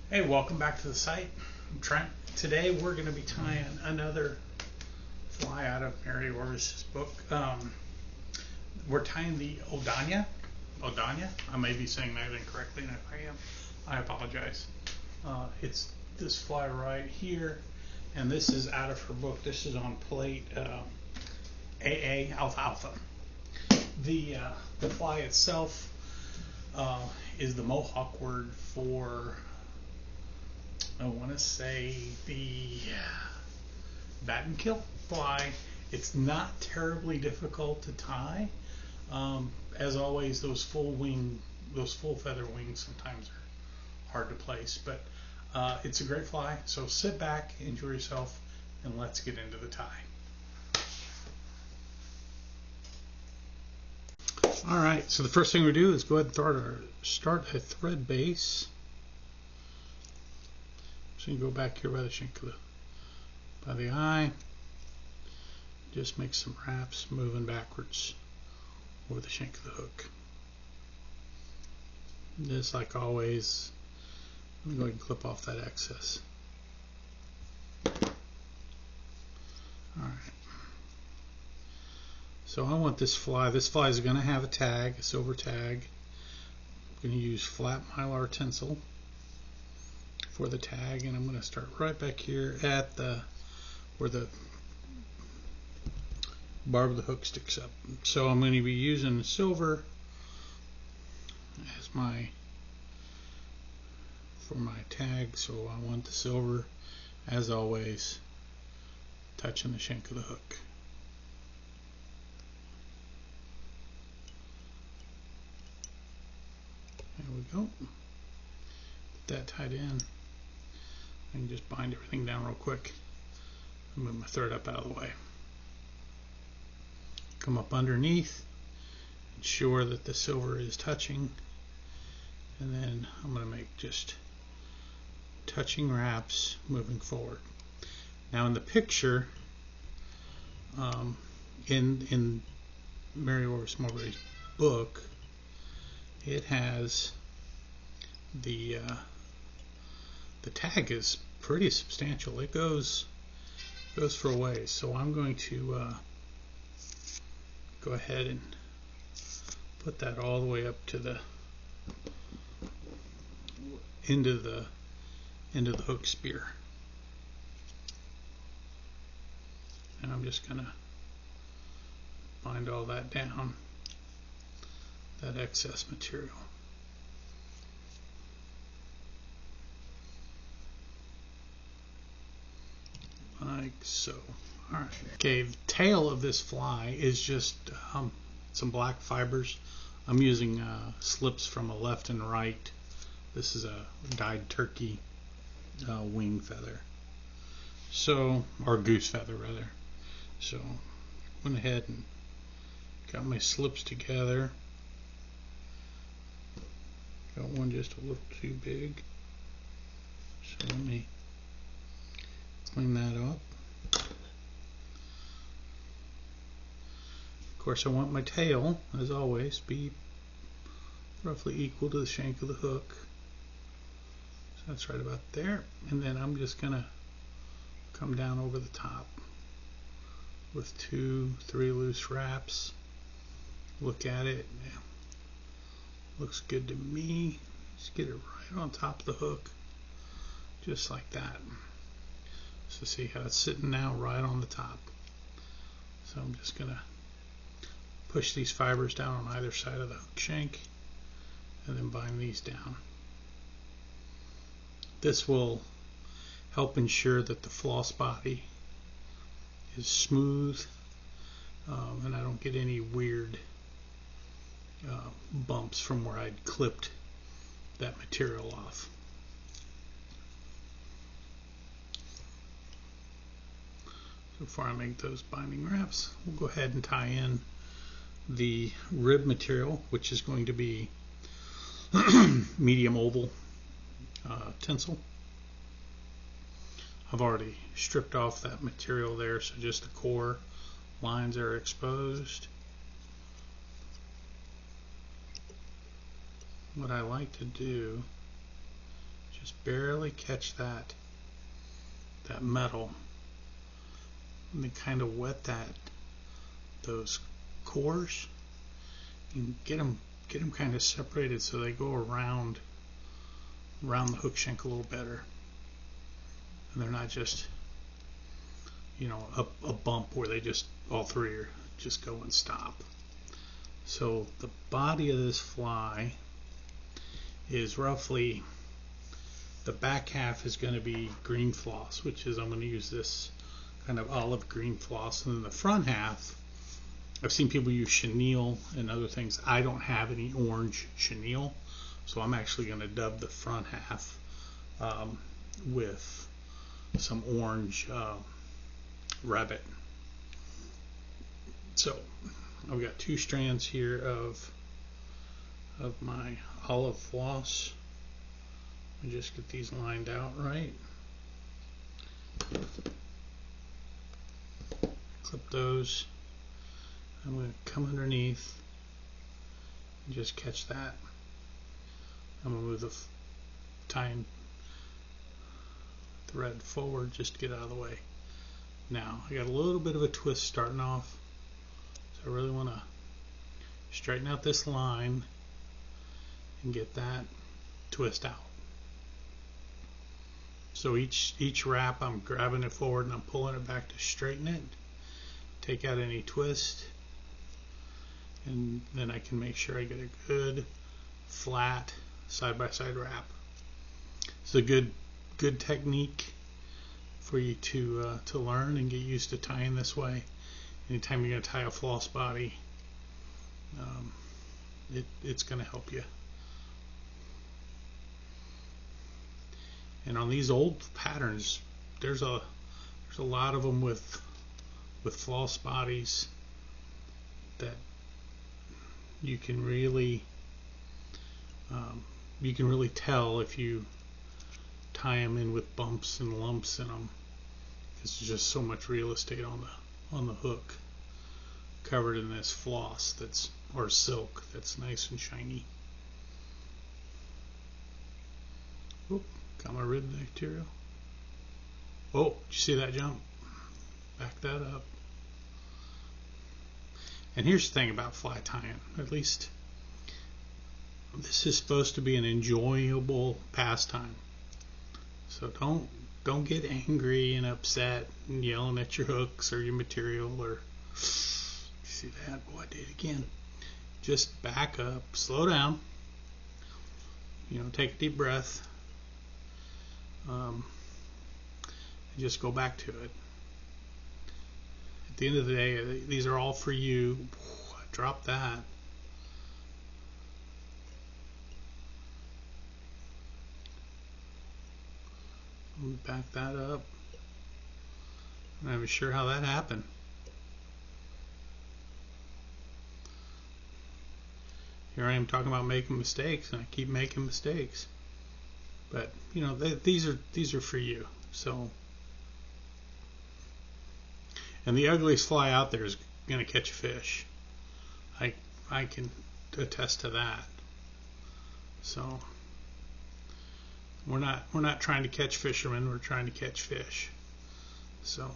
Hey, welcome back to the site. I'm Trent. Today we're going to be tying another fly out of Mary Orvis' book. We're tying the Ondawa. I may be saying that incorrectly, and if I am, I apologize. It's this fly right here, and this is out of her book. This is on plate AA Alfalfa. The fly itself is the Mohawk word for, I want to say, the Battenkill fly. It's not terribly difficult to tie. As always, those full feather wings sometimes are hard to place, but it's a great fly. So sit back, enjoy yourself, and let's get into the tie. All right, so the first thing we do is go ahead and start a thread base. So you go back here by the shank of by the eye, just make some wraps moving backwards over the shank of the hook. Just like always, I'm going to go ahead and clip off that excess. Alright. So I want this fly. This fly is going to have a tag, a silver tag. I'm going to use flat mylar tinsel for the tag, and I'm going to start right back here at where the barb of the hook sticks up. So I'm going to be using silver as for my tag. So I want the silver, as always, touching the shank of the hook. There we go. Get that tied in. I can just bind everything down real quick and move my thread up out of the way. Come up underneath, ensure that the silver is touching, and then I'm going to make just touching wraps moving forward. Now in the picture, in Mary Orvis Marbury's book, it has the tag is pretty substantial. It goes for a ways. So I'm going to go ahead and put that all the way up to the end of the hook spear, and I'm just gonna bind all that down, that excess material. Like so. Alright. Okay, the tail of this fly is just some black fibers. I'm using slips from a left and right. This is a dyed turkey wing feather. So, or goose feather rather. So, went ahead and got my slips together. Got one just a little too big. So let me clean that up. Of course, I want my tail, as always, be roughly equal to the shank of the hook. So that's right about there. And then I'm just going to come down over the top with 2-3 loose wraps. Look at it. Yeah. Looks good to me. Just get it right on top of the hook, just like that. So see how it's sitting now right on the top. So I'm just going to push these fibers down on either side of the hook shank and then bind these down. This will help ensure that the floss body is smooth and I don't get any weird bumps from where I'd clipped that material off. So before I make those binding wraps, we'll go ahead and tie in the rib material, which is going to be medium oval tinsel. I've already stripped off that material there, so just the core lines are exposed. What I like to do is Just barely catch that metal, and then kind of wet those cores and get them kind of separated so they go around the hook shank a little better, and they're not just, you know, a bump where they just all three are just go and stop. So the body of this fly is roughly, the back half is going to be green floss, which is, I'm going to use this kind of olive green floss, and then the front half, I've seen people use chenille and other things. I don't have any orange chenille, so I'm actually going to dub the front half with some orange rabbit. So I've got 2 strands here of my olive floss. Let me just get these lined out right. Clip those. I'm going to come underneath and just catch that. I'm going to move the tying thread forward just to get out of the way. Now I got a little bit of a twist starting off, so I really want to straighten out this line and get that twist out. So each wrap, I'm grabbing it forward and I'm pulling it back to straighten it, take out any twist, and then I can make sure I get a good flat side-by-side wrap. It's a good technique for you to learn and get used to tying this way. Anytime you're going to tie a floss body, it's going to help you. And on these old patterns, there's a lot of them with floss bodies that you can really tell if you tie them in with bumps and lumps in them. It's just so much real estate on the hook covered in this floss or silk that's nice and shiny. Oop, got my rib material. Oh, did you see that jump? Back that up. And here's the thing about fly tying, at least this is supposed to be an enjoyable pastime. So don't get angry and upset and yelling at your hooks or your material, or see that? Oh, I did it again. Just back up, slow down, you know, take a deep breath, and just go back to it. At the end of the day, these are all for you. Drop that. Back that up. I'm not even sure how that happened. Here I am talking about making mistakes, and I keep making mistakes. But you know, these are for you. So, and the ugliest fly out there is going to catch a fish. I can attest to that. So we're not trying to catch fishermen, we're trying to catch fish. So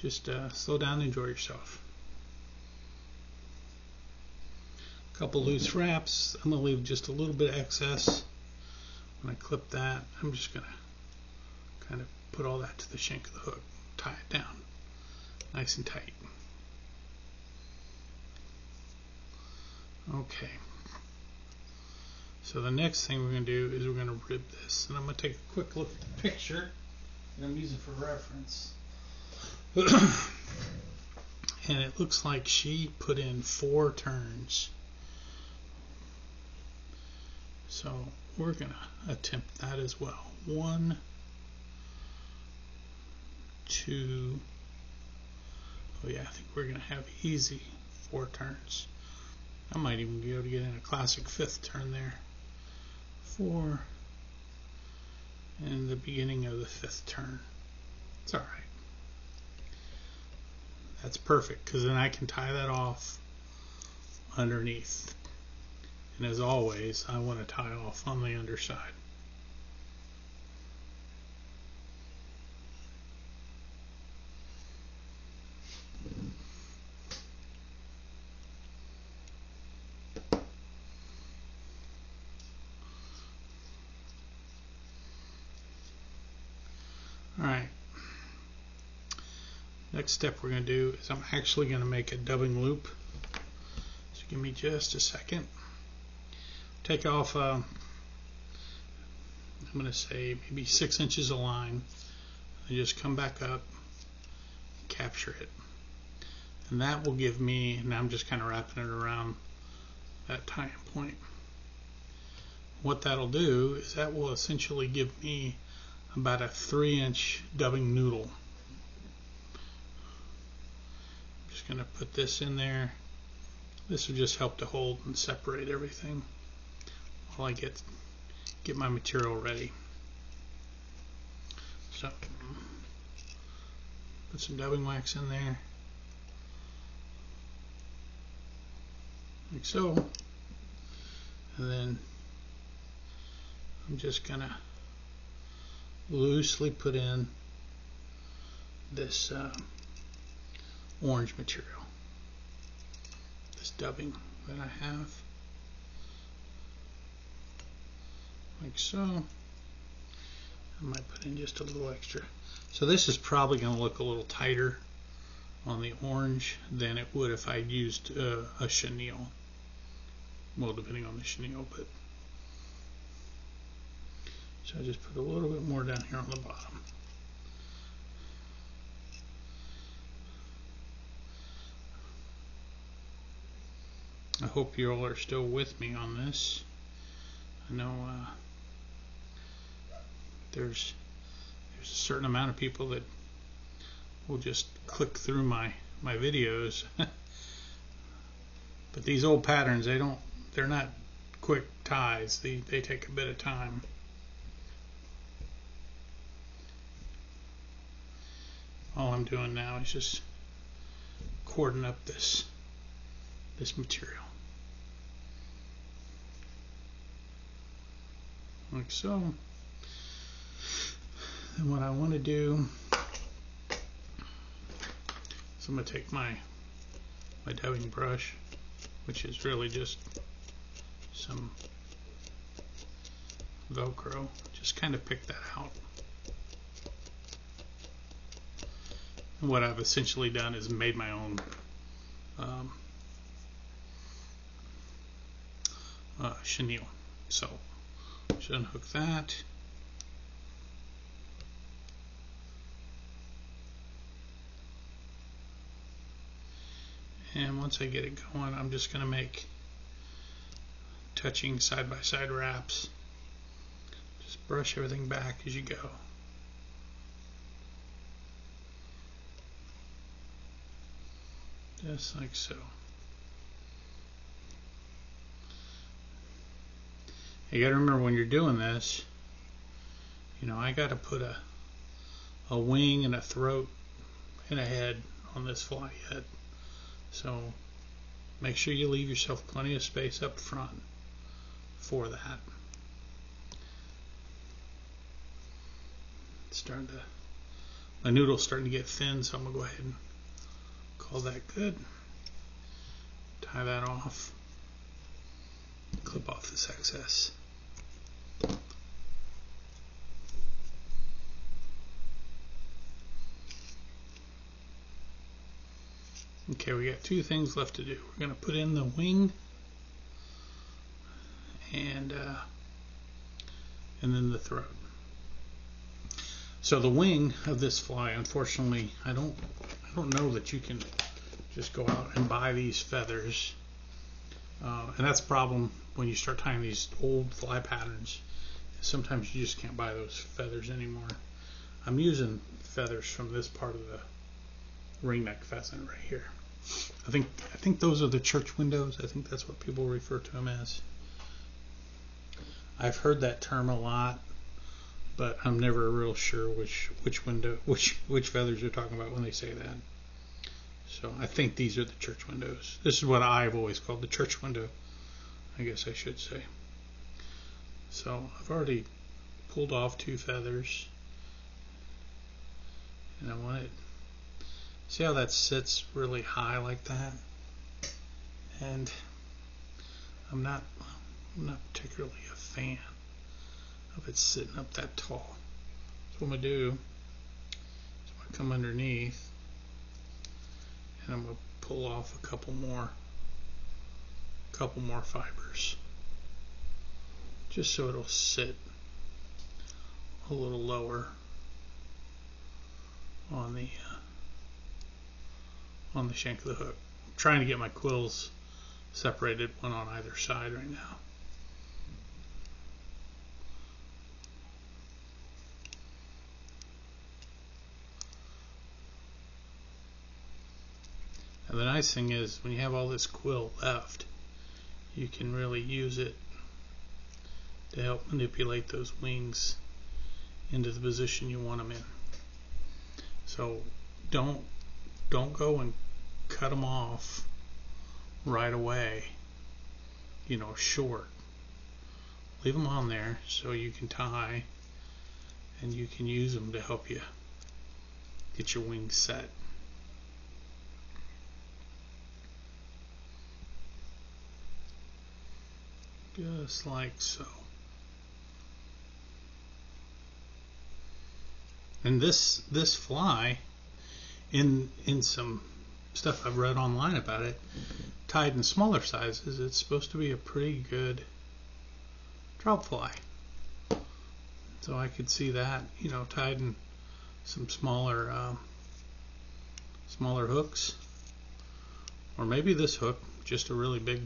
just slow down and enjoy yourself. A couple loose wraps. I'm going to leave just a little bit of excess. When I clip that, I'm just going to kind of put all that to the shank of the hook, tie it down nice and tight. Okay, so the next thing we're going to do is we're going to rib this, and I'm going to take a quick look at the picture that I'm using for reference. And it looks like she put in 4 turns, so we're going to attempt that as well. 1, 2, oh yeah, I think we're going to have easy 4 turns. I might even be able to get in a classic 5th turn there. 4, and the beginning of the 5th turn. It's alright. That's perfect, because then I can tie that off underneath. And as always, I want to tie off on the underside. Alright. Next step we're going to do is I'm actually going to make a dubbing loop. So give me just a second. Take off, I'm going to say maybe 6 inches of line. And just come back up, capture it. And that will give me, and I'm just kind of wrapping it around that tying point. What that'll do is that will essentially give me about a 3-inch dubbing noodle. I'm just going to put this in there. This will just help to hold and separate everything while I get my material ready. So put some dubbing wax in there, like so, and then I'm just gonna loosely put in this orange material, this dubbing that I have, like so. I might put in just a little extra. So this is probably going to look a little tighter on the orange than it would if I used a chenille. Well, depending on the chenille, but so I just put a little bit more down here on the bottom. I hope you all are still with me on this. I know there's a certain amount of people that will just click through my videos. But these old patterns, they're not quick ties. They take a bit of time. All I'm doing now is just cording up this material, like so. And what I want to do is I'm going to take my dubbing brush, which is really just some Velcro, just kind of pick that out. And what I've essentially done is made my own chenille. So just unhook that. And once I get it going, I'm just going to make touching side-by-side wraps. Just brush everything back as you go. Just like so. You got to remember when you're doing this, you know, I got to put a wing and a throat and a head on this fly yet. So make sure you leave yourself plenty of space up front for that. It's starting to, my noodle's starting to get thin, so I'm going to go ahead and call that good. Tie that off. Clip off this excess. Okay, we got two things left to do. We're going to put in the wing and then the throat. So the wing of this fly, unfortunately, I don't know that you can just go out and buy these feathers, and that's the problem when you start tying these old fly patterns. Sometimes you just can't buy those feathers anymore. I'm using feathers from this part of the ringneck pheasant right here. I think those are the church windows. I think that's what people refer to them as. I've heard that term a lot, but I'm never real sure which feathers they're talking about when they say that. So I think these are the church windows. This is what I've always called the church window, I guess I should say. So I've already pulled off two feathers, and I want it. See how that sits really high like that? And I'm not particularly a fan of it sitting up that tall. So what I'm going to do come underneath, and I'm going to pull off a couple more fibers, just so it'll sit a little lower on the shank of the hook. I'm trying to get my quills separated, one on either side right now. And the nice thing is, when you have all this quill left, you can really use it to help manipulate those wings into the position you want them in. So don't go and cut them off right away, you know, short. Leave them on there so you can tie, and you can use them to help you get your wings set. Just like so. And this fly, in some stuff I've read online about it, tied in smaller sizes, it's supposed to be a pretty good trout fly. So I could see that, you know, tied in some smaller hooks, or maybe this hook, just a really big,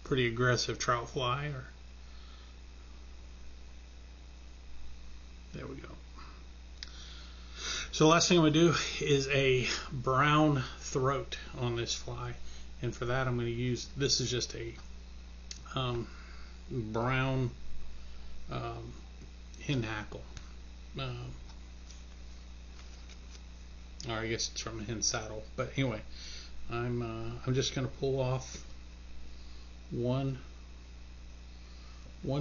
pretty aggressive trout fly. Or there we go. So the last thing I'm going to do is a brown throat on this fly, and for that I'm going to use, this is just a brown hen hackle, or I guess it's from a hen saddle, but anyway, I'm just going to pull off one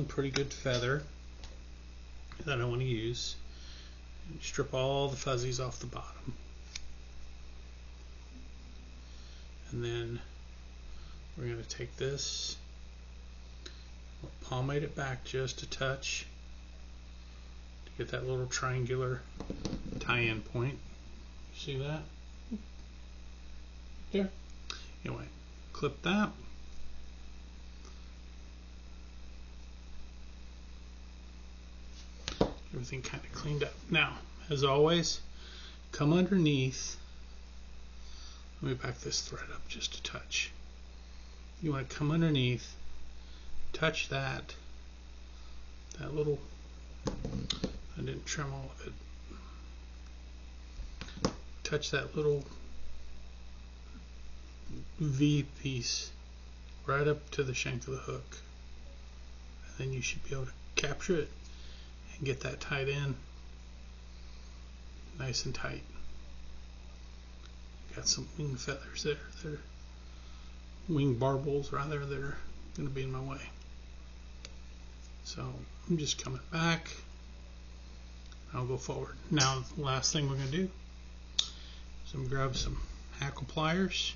pretty good feather that I want to use, and strip all the fuzzies off the bottom, and then we're going to take this, we'll palmate it back just a touch to get that little triangular tie-in point. See that? There. Anyway, clip that. Everything kind of cleaned up. Now, as always, come underneath. Let me back this thread up just a touch. You want to come underneath, touch that little, I didn't trim all of it, touch that little V piece right up to the shank of the hook, and then you should be able to capture it and get that tied in nice and tight. Got some wing feathers there, they're wing barbels rather, that are going to be in my way. So I'm just coming back, I'll go forward. Now the last thing we're going to do is I'm going to grab some hackle pliers.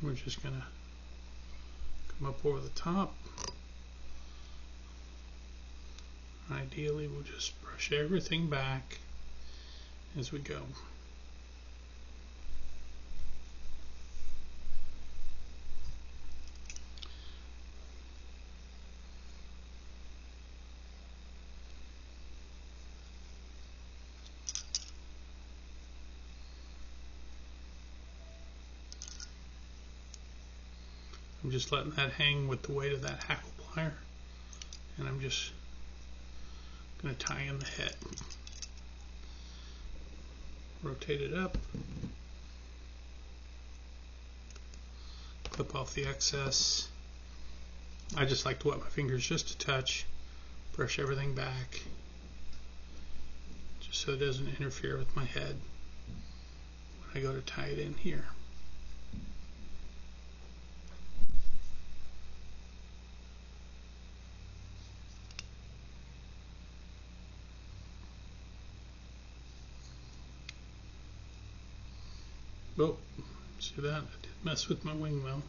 We're just going to come up over the top. Ideally, we'll just brush everything back as we go. I'm just letting that hang with the weight of that hackle plier, and I'm just going to tie in the head. Rotate it up, clip off the excess. I just like to wet my fingers just a touch, brush everything back, just so it doesn't interfere with my head when I go to tie it in here. Oh, see that? I did mess with my wing well.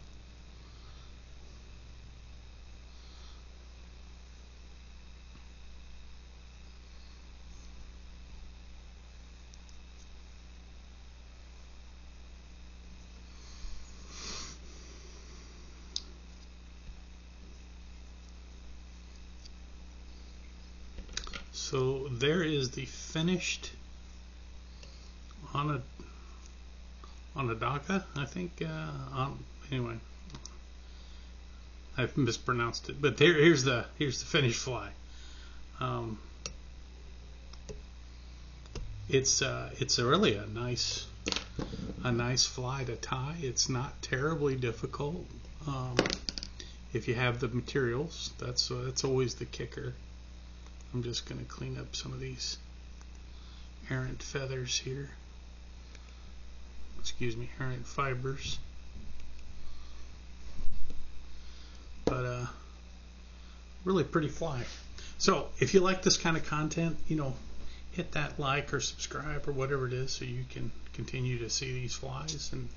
So there is the finished Ondawa, I think. Anyway, I've mispronounced it, but here's the finished fly. It's really a nice fly to tie. It's not terribly difficult if you have the materials. That's always the kicker. I'm just going to clean up some of these errant feathers here. Excuse me, errant fibers. But really pretty fly. So if you like this kind of content, hit that like or subscribe or whatever it is so you can continue to see these flies. And